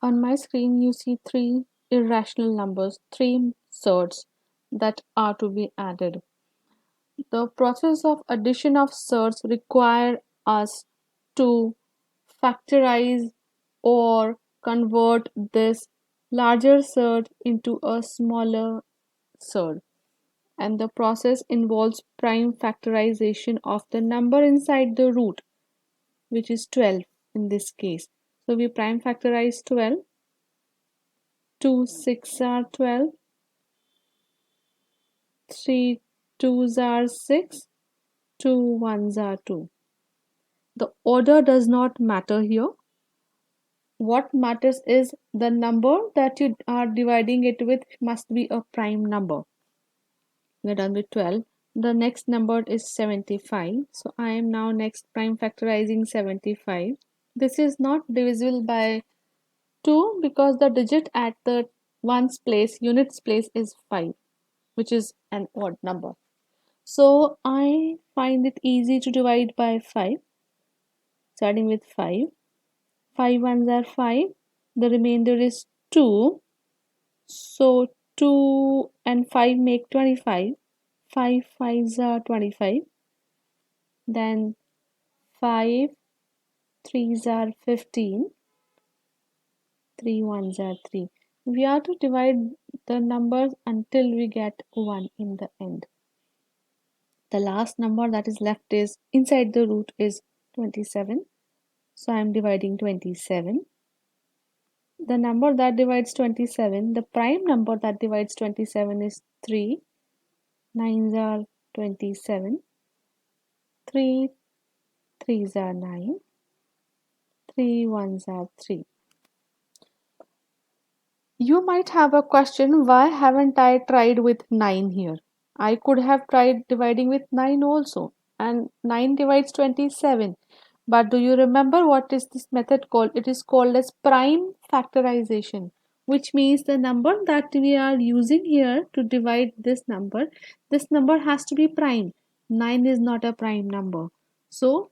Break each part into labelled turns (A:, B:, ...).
A: On my screen, you see three irrational numbers, three surds that are to be added. The process of addition of surds require us to factorize or convert this larger surd into a smaller surd, and the process involves prime factorization of the number inside the root, which is 12 in this case. So we prime factorize 12. 2 6 are 12, 3 2s are 6, 2 1s are 2. The order does not matter here. What matters is the number that you are dividing it with must be a prime number. We're done with 12. The next number is 75. So I am now next prime factorizing 75. This is not divisible by 2 because the digit at the ones place, units place is 5, which is an odd number. So I find it easy to divide by 5, starting with 5. 5 ones are 5. The remainder is 2. So 2 and 5 make 25. 5 5s are 25. Then 5 3s are 15. 3 1s are 3. We are to divide the numbers until we get 1 in the end. The last number that is left is inside the root is 27. So I am dividing 27. The number that divides 27, the prime number that divides 27 is 3. 9s are 27. 3 3s are 9. 3 1s are 3. You might have a question, why haven't I tried with 9 here? I could have tried dividing with 9 also, and 9 divides 27. But do you remember what is this method called? It is called as prime factorization, which means the number that we are using here to divide this number has to be prime. 9 is not a prime number. So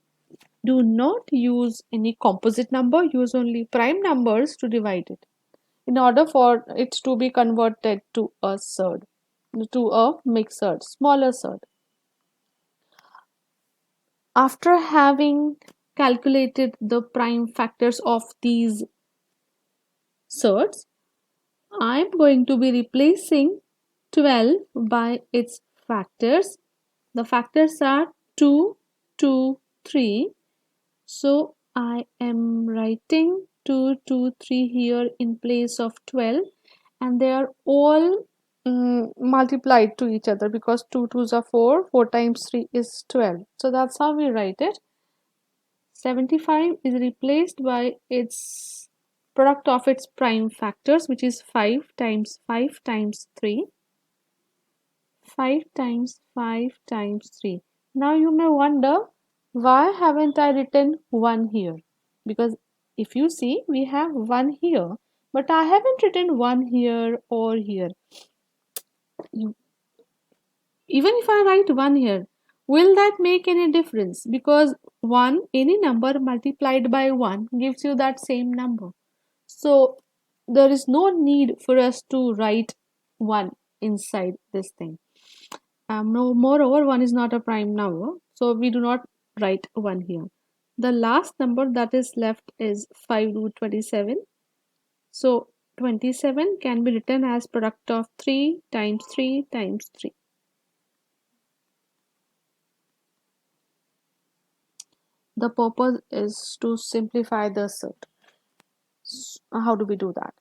A: do not use any composite number, use only prime numbers to divide it in order for it to be converted to a surd, to a mixed surd, smaller surd. After having calculated the prime factors of these surds, I'm going to be replacing 12 by its factors. The factors are 2, 2, 3. So I am writing 2, 2, 3 here in place of 12, and they are all multiplied to each other because 2 2s are 4, 4 times 3 is 12. So that's how we write it. 75 is replaced by its product of its prime factors, which is 5 times 5 times 3. 5 times 5 times 3. Now you may wonder, why haven't I written 1 here? Because if you see, we have 1 here, but I haven't written 1 here or here. Even if I write 1 here, will that make any difference? Because 1, any number multiplied by 1 gives you that same number. So there is no need for us to write 1 inside this thing. No, moreover, 1 is not a prime number, so we do not write 1 here. The last number that is left is 5 root 27. So 27 can be written as product of 3 times 3 times 3. The purpose is to simplify the surd. How do we do that?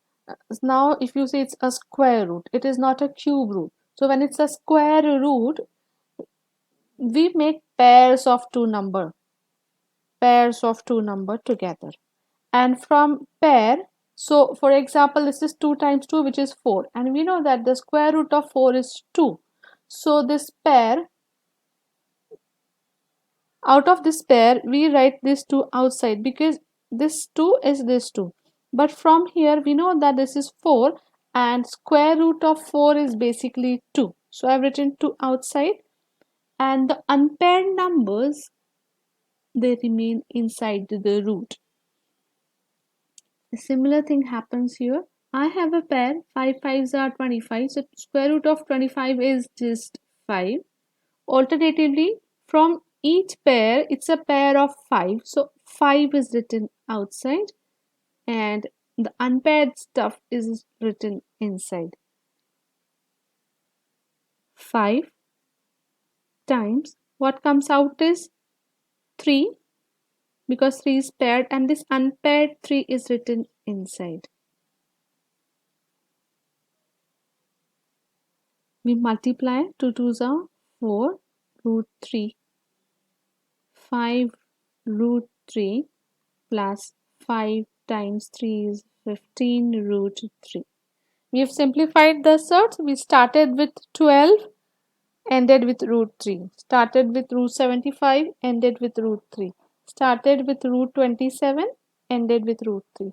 A: Now, if you say it's a square root, it is not a cube root. So when it's a square root, we make pairs of two number together. And from pair, so for example, this is 2 times 2, which is 4. And we know that the square root of 4 is 2. So this pair, out of this pair, we write this 2 outside because this 2 is this 2. But from here, we know that this is 4 and square root of 4 is basically 2. So I've written 2 outside, and the unpaired numbers, they remain inside the root. A similar thing happens here. I have a pair, 5 5s are 25, so square root of 25 is just 5. Alternatively, from each pair, it's a pair of 5, so 5 is written outside and the unpaired stuff is written inside. 5 times what comes out is 3 because 3 is paired and this unpaired 3 is written inside. We multiply 2 2s are 4 root 3. 5 root 3 plus 5 times 3 is 15 root 3. We have simplified the surds. We started with 12, ended with root 3. Started with root 75, ended with root 3. Started with root 27, ended with root 3.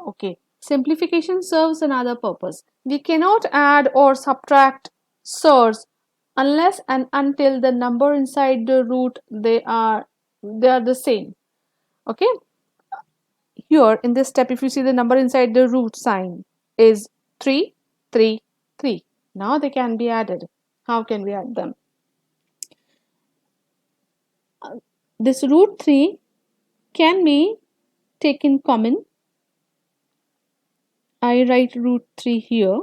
A: Okay, simplification serves another purpose. We cannot add or subtract surds unless and until the number inside the root they are the same. Okay, here in this step, if you see the number inside the root sign is 3 3 3. Now they can be added. How can we add them? This root 3 can be taken common. I write root 3 here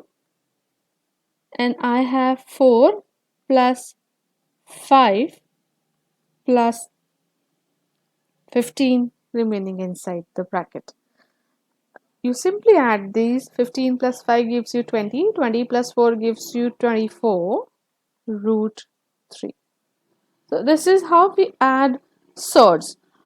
A: and I have 4 plus 5 plus 15 remaining inside the bracket. You simply add these. 15 plus 5 gives you 20. 20 plus 4 gives you 24 root 3. So this is how we add surds.